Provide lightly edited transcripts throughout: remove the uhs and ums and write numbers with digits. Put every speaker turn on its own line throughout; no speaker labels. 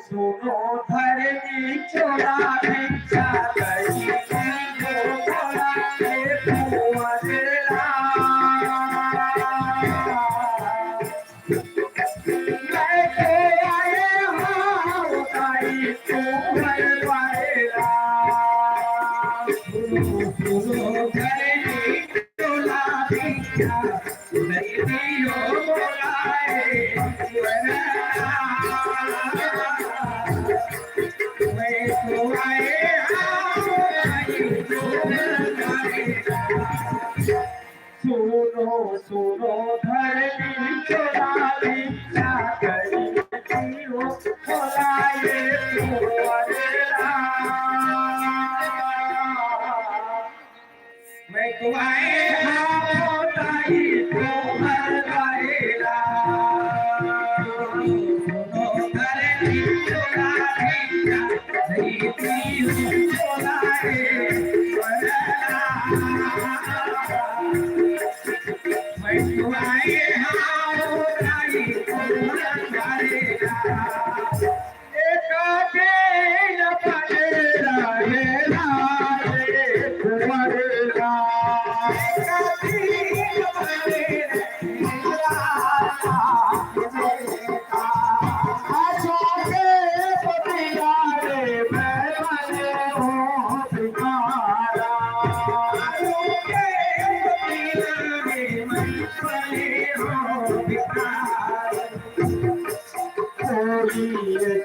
सुनो धरनी चोला भिक्षा करी भोला हे कुंवरला लेके आए हो गाई कुंवरला सुनो धरनी चोला भिक्षा करी भोला हे कुंवरला सुनो सुनो धरनी चोला भिक्षा करी भोला ये कुंवरला मैं कुआए आओ ताई कुंवरला सुनो धरनी चोला भिक्षा करी भोला ये कुंवरला मैं कुआए आओ ताई कुंवरला एक दिन पड़ेला हे लाले कुंवरला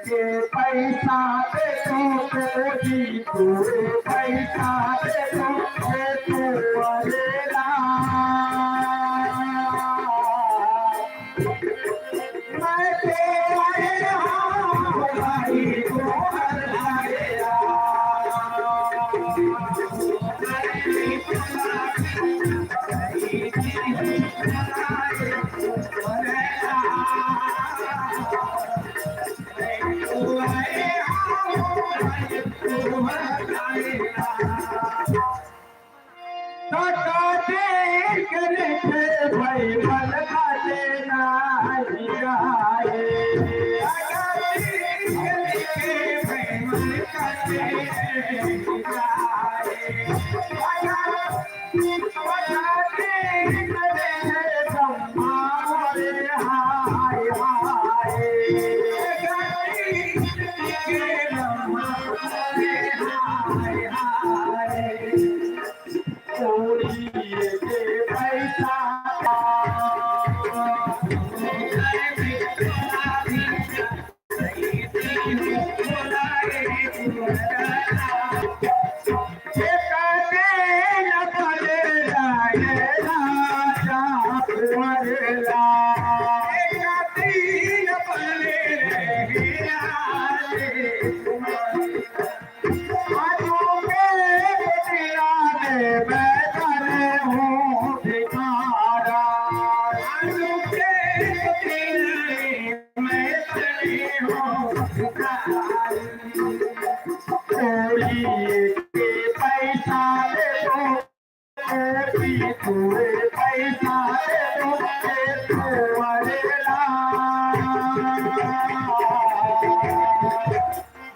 के पैसा दे तो पैसा दे तो कुंवरला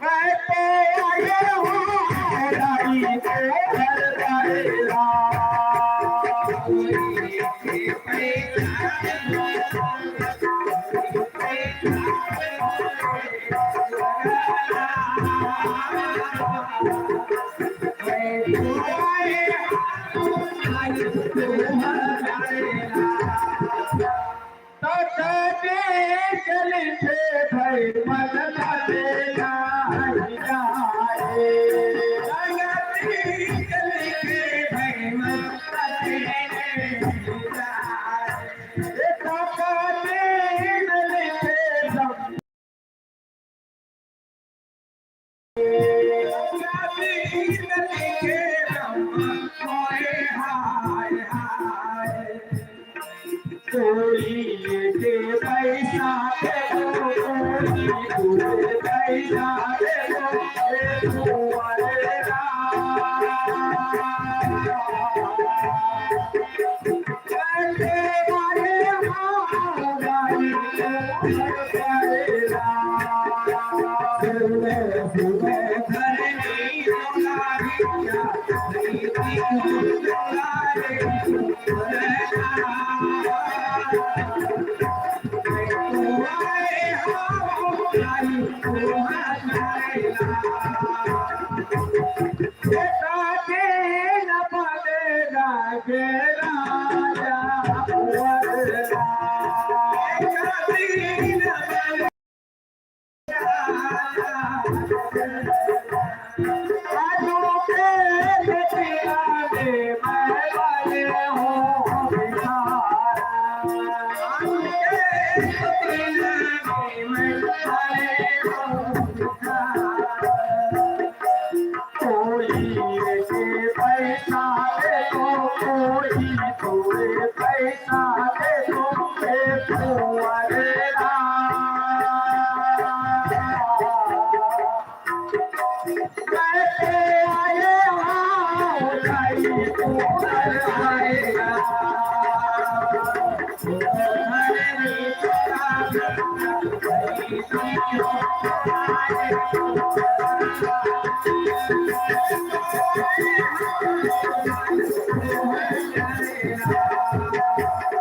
मैं तेरे हो भाई कुंवरला भाई मन का लेना Thank you.